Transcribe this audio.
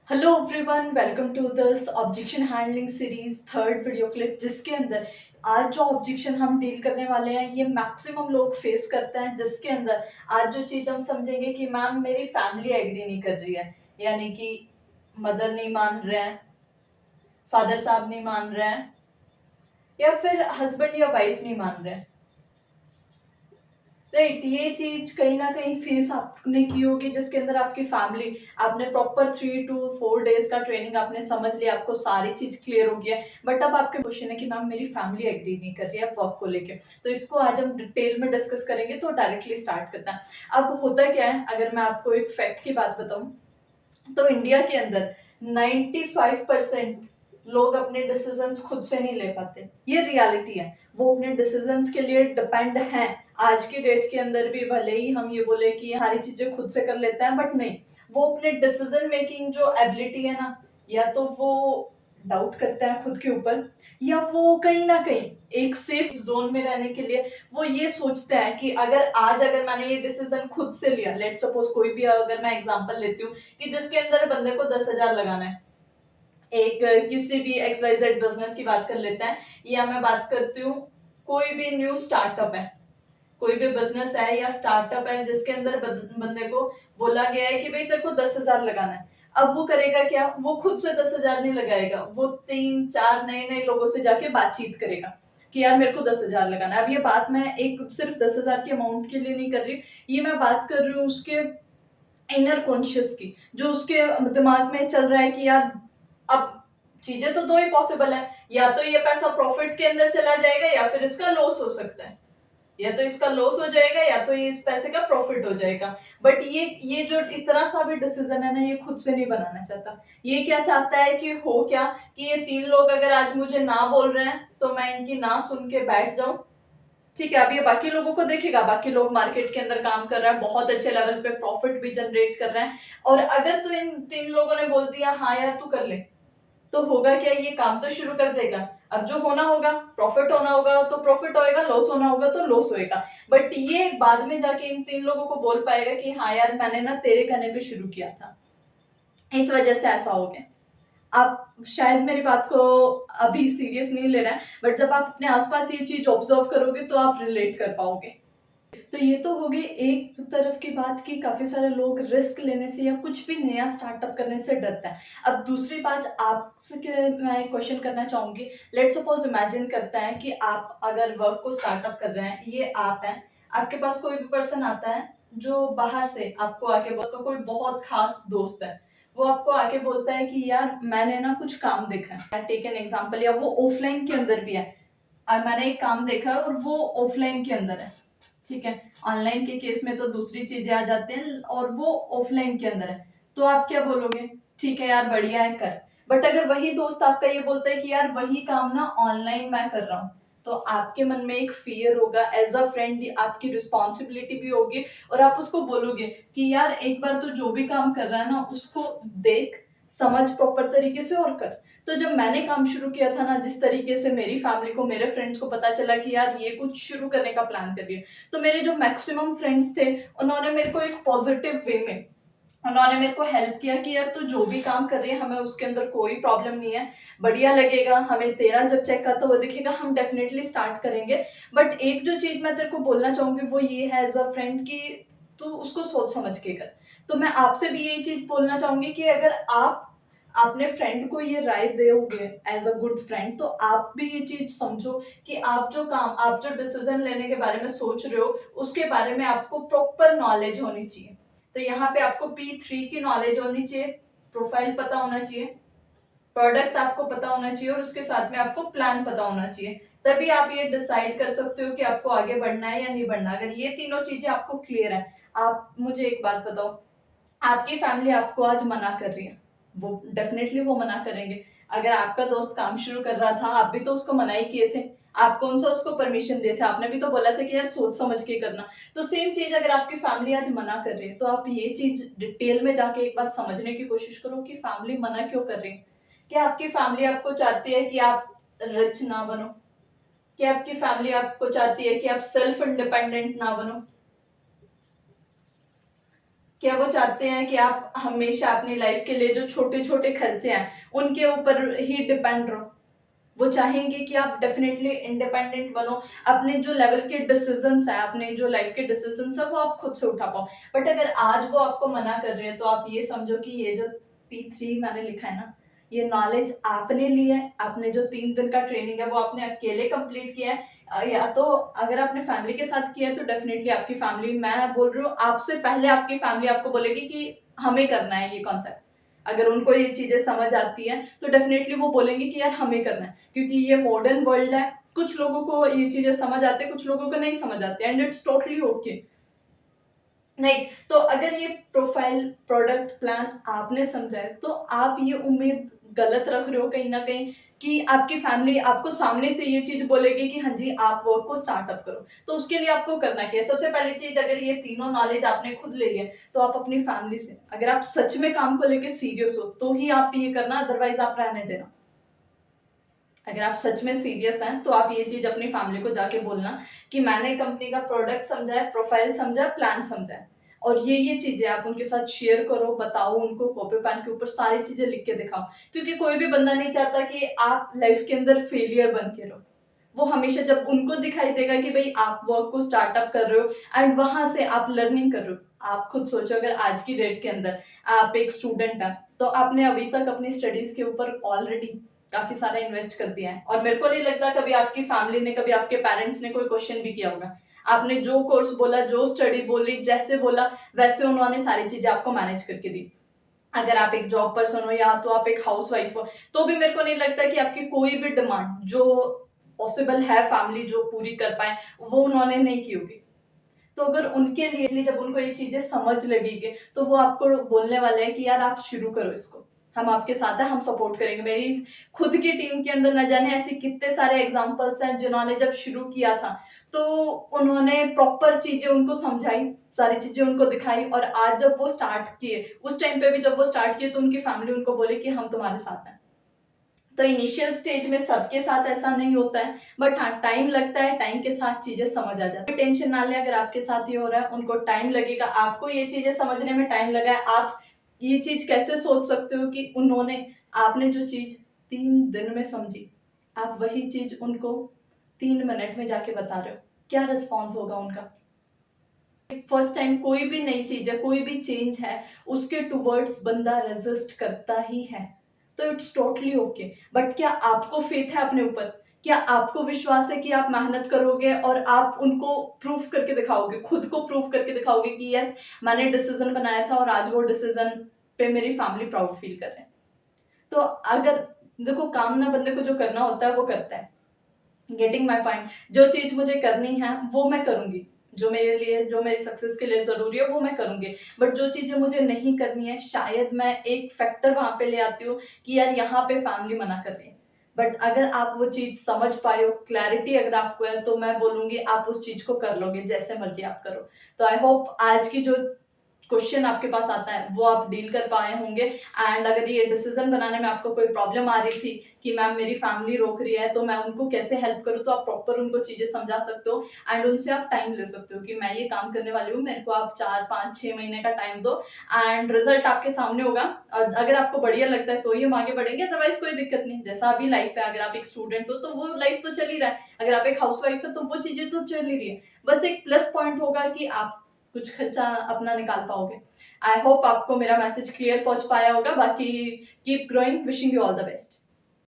Hello everyone, welcome to this objection handling series third video clip, जिसके अंदर आज जो ऑब्जेक्शन हम डील करने वाले हैं ये मैक्सिमम लोग फेस करते हैं। जिसके अंदर आज जो चीज हम समझेंगे कि मैम मेरी फैमिली एग्री नहीं कर रही है, यानी कि मदर नहीं मान रहे हैं, फादर साहब नहीं मान रहे हैं, या फिर हस्बैंड या वाइफ नहीं मान रहे हैं। राइट, ये चीज कहीं ना कहीं फेस आपने की होगी, जिसके अंदर आपकी फैमिली, आपने प्रॉपर 3 to 4 डेज का ट्रेनिंग आपने समझ लिया, आपको सारी चीज क्लियर हो गया। बट अब आपके क्वेश्चन है कि मैम मेरी फैमिली एग्री नहीं कर रही है वर्क को लेके, तो इसको आज हम डिटेल में डिस्कस करेंगे। तो डायरेक्टली स्टार्ट करता है। अब होता क्या है, अगर मैं आपको एक फैक्ट की बात बताऊं तो इंडिया के अंदर 95% लोग अपने डिसीजंस खुद से नहीं ले पाते। ये रियलिटी है। वो अपने डिसीजंस के लिए डिपेंड हैं। आज की डेट के अंदर भी भले ही हम ये बोले कि ये सारी चीजें खुद से कर लेते हैं, बट नहीं, वो अपने डिसीजन मेकिंग जो एबिलिटी है ना, या तो वो डाउट करते हैं खुद के ऊपर, या वो कहीं ना कहीं एक सेफ जोन में रहने के लिए वो ये सोचते हैं कि अगर मैंने ये डिसीजन खुद से लिया, लेट सपोज कोई भी अगर मैं एग्जांपल लेती हूँ कि जिसके अंदर बंदे को 10,000 लगाना है, एक किसी भी XYZ बिजनेस की बात कर लेते हैं, या मैं बात करती हूँ कोई भी न्यू स्टार्टअप है, कोई भी बिजनेस है या स्टार्टअप है जिसके अंदर बंदे को बोला गया है कि भाई तेरे को 10,000 लगाना है। अब वो करेगा क्या, वो खुद से 10,000 नहीं लगाएगा, वो 3 4 नए नए लोगों से जाके बातचीत करेगा कि यार मेरे को 10,000 लगाना है। अब ये बात मैं एक सिर्फ 10,000 के अमाउंट के लिए नहीं कर रही, ये मैं बात कर रही हूँ उसके इनर कॉन्शियस की, जो उसके दिमाग में चल रहा है कि यार अब चीजें तो दो ही पॉसिबल है, या तो ये पैसा प्रॉफिट के अंदर चला जाएगा या फिर इसका लॉस हो सकता है, या तो इसका लॉस हो जाएगा या तो ये इस पैसे का प्रॉफिट हो जाएगा। बट ये जो इतना सा भी डिसीजन है ना, ये खुद से नहीं बनाना चाहता। ये क्या चाहता है कि हो क्या, कि ये 3 लोग अगर आज मुझे ना बोल रहे हैं तो मैं इनकी ना सुन के बैठ जाऊं। ठीक है, अब ये बाकी लोगों को देखेगा, बाकी लोग मार्केट के अंदर काम कर रहा है, बहुत अच्छे लेवल पे प्रॉफिट भी जनरेट कर रहे हैं, और अगर तो इन 3 लोगों ने बोल दिया हाँ यार तू कर ले, तो होगा क्या, ये काम तो शुरू कर देगा। अब जो होना होगा, प्रॉफिट होना होगा तो प्रॉफिट होएगा, लॉस होना होगा तो लॉस होएगा। बट ये बाद में जाके इन 3 लोगों को बोल पाएगा कि हाँ यार मैंने ना तेरे कहने पे शुरू किया था, इस वजह से ऐसा हो गया। आप शायद मेरी बात को अभी सीरियस नहीं ले रहे हैं, बट जब आप अपने आसपास ये चीज ऑब्जर्व करोगे तो आप रिलेट कर पाओगे। तो ये तो हो गई एक तरफ की बात कि काफी सारे लोग रिस्क लेने से या कुछ भी नया स्टार्टअप करने से डरते हैं। अब दूसरी बात आपसे मैं क्वेश्चन करना चाहूंगी। लेट सपोज इमेजिन करते हैं कि आप अगर वर्क को स्टार्टअप कर रहे हैं, ये आप हैं, आपके पास कोई भी पर्सन आता है जो बाहर से आपको आके बोलता, कोई बहुत खास दोस्त है, वो आपको आके बोलता है कि यार मैंने ना कुछ काम देखा है, टेक एन एग्जाम्पल, या वो ऑफलाइन के अंदर भी है, और मैंने एक काम देखा है और वो ऑफलाइन के अंदर है। ठीक है, ऑनलाइन के केस में तो दूसरी चीजें आ जाते हैं और वो ऑफलाइन के अंदर है, तो आप क्या बोलोगे, ठीक है यार बढ़िया है कर। बट अगर वही दोस्त आपका ये बोलता है कि यार वही काम ना ऑनलाइन मैं कर रहा हूँ, तो आपके मन में एक फियर होगा, एज अ फ्रेंड आपकी रिस्पॉन्सिबिलिटी भी होगी, और आप उसको बोलोगे कि यार एक बार तो जो भी काम कर रहा है ना उसको देख, समझ प्रॉपर तरीके से और कर। तो जब मैंने काम शुरू किया था ना, जिस तरीके से मेरी फैमिली को, मेरे फ्रेंड्स को पता चला कि यार ये कुछ शुरू करने का प्लान कर रही है, तो मेरे जो मैक्सिमम फ्रेंड्स थे उन्होंने मेरे को एक पॉजिटिव वे में, उन्होंने मेरे को हेल्प किया कि यार तू जो भी काम कर रही है हमें उसके अंदर कोई प्रॉब्लम नहीं है, बढ़िया लगेगा हमें, तेरा जब चेक आता हुआ दिखेगा हम डेफिनेटली स्टार्ट करेंगे। बट एक जो चीज मैं तेरे को बोलना चाहूंगी वो ये है एज अ फ्रेंड कि तू उसको सोच समझ के कर। तो मैं आपसे भी यही चीज बोलना चाहूंगी कि अगर आप अपने फ्रेंड को ये राय दोगे एज अ गुड फ्रेंड, तो आप भी ये चीज समझो कि आप जो डिसीजन लेने के बारे में सोच रहे हो उसके बारे में आपको प्रॉपर नॉलेज होनी चाहिए। तो यहाँ पे आपको P3 की नॉलेज होनी चाहिए, प्रोफाइल पता होना चाहिए, प्रोडक्ट आपको पता होना चाहिए, और उसके साथ में आपको प्लान पता होना चाहिए। तभी आप ये डिसाइड कर सकते हो कि आपको आगे बढ़ना है या नहीं बढ़ना। अगर ये तीनों चीजें आपको क्लियर है, आप मुझे एक बात बताओ, आपकी फैमिली आपको आज मना कर रही है, वो डेफिनेटली वो मना करेंगे। अगर आपका दोस्त काम शुरू कर रहा था, आप भी तो उसको मना ही किए थे, आप कौन सा उसको परमिशन दिए थे, आपने भी तो बोला था कि यार सोच समझ के करना। तो सेम चीज अगर आपकी फैमिली आज मना कर रही है, तो आप ये चीज डिटेल में जाके एक बार समझने की कोशिश करो कि फैमिली मना क्यों कर रही है। क्या आपकी फैमिली आपको चाहती है कि आप रिच ना बनो? क्या आपकी फैमिली आपको चाहती है कि आप सेल्फ इंडिपेंडेंट ना बनो? क्या वो चाहते हैं कि आप हमेशा अपनी लाइफ के लिए जो छोटे-छोटे खर्चे हैं, उनके ऊपर ही डिपेंड रहो? वो चाहेंगे कि आप डेफ़िनेटली इंडिपेंडेंट बनो, अपने जो लेवल के डिसीज़न्स हैं, अपने जो लाइफ के डिसीज़न्स हैं, वो आप खुद से उठा पाओ। बट अगर आज वो आपको मना कर रहे हैं, तो आप ये समझो कि ये जो P3 मैंने लिखा है ना, ये नॉलेज आपने ली है, आपने जो 3 दिन का ट्रेनिंग है, वो आपने अकेले कंप्लीट किया है। या तो अगर आपने फैमिली के साथ किया है, तो डेफ़िनेटली आपकी फैमिली, मैं बोल रही हूँ, आपसे पहले आपकी फैमिली आपको बोलेगी कि हमें करना है ये कॉन्सेप्ट। अगर उनको ये चीज़ें समझ आती हैं, तो डेफ़िनेटली वो बोलेंगे कि यार हमें करना है। क्योंकि ये मॉडर्न वर्ल्ड है, कुछ लोगों को ये चीज़ें समझ आती है, कुछ लोगों को नहीं समझ आती है, and it's totally okay, right? तो अगर ये प्रोफाइल प्रोडक्ट प्लान आपने समझा है, तो आप ये उम्मीद गलत रख रहे हो कहीं न कहीं कि आपकी फैमिली आपको सामने से ये चीज़ बोलेगी कि हाँ जी, आप वर्क को स्टार्टअप करो। तो उसके लिए आपको करना क्या है? सबसे पहली चीज़, अगर ये तीनों नॉलेज आपने खुद ले लिया है, तो आप अपनी फैमिली से, अगर आप सच में काम को लेके सीरियस हो, तो ही आप ये करना, अदरवाइज़ आप रहने देना। अगर आप सच में सीरियस हैं, तो आप ये चीज़ अपनी फैमिली को जाके बोलना कि मैंने कंपनी का प्रोडक्ट समझा है, प्रोफाइल समझा है, प्लान समझा है। और ये चीज़ें आप उनके साथ शेयर करो, बताओ उनको, कॉपी पेन के ऊपर सारी चीज़ें लिख के दिखाओ। क्योंकि कोई भी बंदा नहीं चाहता कि आप लाइफ के अंदर फेलियर बन के रहो। वो हमेशा जब उनको दिखाई देगा कि भई आप वर्क को स्टार्टअप कर रहे हो एंड वहाँ से आप लर्निंग कर रहे हो। आप खुद सोचो, अगर आज की डेट के अंदर आप एक स्टूडेंट हैं, तो आपने अभी तक अपनी स्टडीज़ के ऊपर ऑलरेडी काफ़ी सारा इन्वेस्ट कर दिया है, और मेरे को नहीं लगता कभी आपकी फैमिली ने, कभी आपके पेरेंट्स ने कोई क्वेश्चन भी किया होगा। आपने जो कोर्स बोला, जो स्टडी बोली, जैसे बोला, वैसे उन्होंने सारी चीज़ें आपको मैनेज करके दी। अगर आप एक जॉब पर्सन हो या तो आप एक हाउसवाइफ हो, तो भी मेरे को नहीं लगता कि आपकी कोई भी डिमांड जो पॉसिबल है फैमिली जो पूरी कर पाए, वो उन्होंने नहीं की होगी। तो अगर उनके लिए, जब उनको ये चीज़ें समझ लगेगी, तो वो आपको बोलने वाले हैं कि यार आप शुरू करो इसको। हम आपके साथ हैं, हम सपोर्ट करेंगे। मेरी खुद की टीम के अंदर न जाने ऐसे कितने सारे एग्ज़ाम्पल्स हैं, जिन्होंने जब शुरू किया था, तो उन्होंने प्रॉपर चीज़ें उनको समझाई, सारी चीज़ें उनको दिखाई, और आज जब वो स्टार्ट किए, उस टाइम पे भी जब वो स्टार्ट किए, तो उनकी फैमिली उनको बोली कि हम तुम्हारे साथ हैं। तो इनिशियल स्टेज में सबके साथ ऐसा नहीं होता है, बट हाँ, टाइम लगता है, टाइम के साथ चीज़ें समझ आ जाती है। टेंशन ना लें, अगर आपके साथ ये हो रहा है, उनको टाइम लगेगा, आपको ये चीज़ें समझने में टाइम लगा है। आप ये चीज़ कैसे सोच सकते हो कि आपने जो चीज़ 3 दिन में समझी, आप वही चीज़ उनको 3 मिनट में जाके बता रहे हो। क्या रिस्पॉन्स होगा उनका? फर्स्ट टाइम कोई भी नई चीज़ है, कोई भी चेंज है, उसके टुवर्ड्स बंदा रेज़िस्ट करता ही है। तो इट्स टोटली ओके। बट क्या आपको फ़ेथ है अपने ऊपर? क्या आपको विश्वास है कि आप मेहनत करोगे और आप उनको प्रूफ करके दिखाओगे, खुद को प्रूफ करके दिखाओगे कि यस, मैंने डिसीज़न बनाया था और आज वो डिसीज़न पे मेरी फैमिली प्राउड फ़ील कर रहे हैं। तो अगर देखो, काम ना बंदे को जो करना होता है वो करता है। Getting my point? जो चीज़ मुझे करनी है वो मैं करूँगी। जो मेरे लिए, जो मेरी सक्सेस के लिए ज़रूरी है, वो मैं करूँगी। बट जो चीज़ें मुझे नहीं करनी है, शायद मैं एक फैक्टर वहाँ पे ले आती हूँ कि यार यहाँ पे फैमिली मना कर रही है। बट अगर आप वो चीज़ समझ पाए हो, क्लैरिटी अगर आपको है, तो मैं बोलूँगी आप उस चीज़ को कर लोगे, जैसे मर्ज़ी आप करो। तो आई होप आज की जो क्वेश्चन आपके पास आता है, वो आप डील कर पाए होंगे। एंड अगर ये डिसीज़न बनाने में आपको कोई प्रॉब्लम आ रही थी कि मैम मेरी फैमिली रोक रही है, तो मैं उनको कैसे हेल्प करूँ, तो आप प्रॉपर उनको चीज़ें समझा सकते हो एंड उनसे आप टाइम ले सकते हो कि मैं ये काम करने वाली हूँ, मेरे को आप 4, 5, 6 महीने का टाइम दो एंड रिज़ल्ट आपके सामने होगा। और अगर आपको बढ़िया लगता है, तो ही हम आगे बढ़ेंगे, अदरवाइज़ कोई दिक्कत नहीं। जैसा अभी लाइफ़ है, अगर आप एक स्टूडेंट हो, तो वो लाइफ़ तो चल ही रहा है। अगर आप एक हाउसवाइफ हो, तो वो चीज़ें तो चल ही रही है। बस एक प्लस पॉइंट होगा कि आप कुछ खर्चा अपना निकाल पाओगे। आई होप आपको मेरा मैसेज क्लियर पहुँच पाया होगा। बाकी keep growing, wishing you all the best.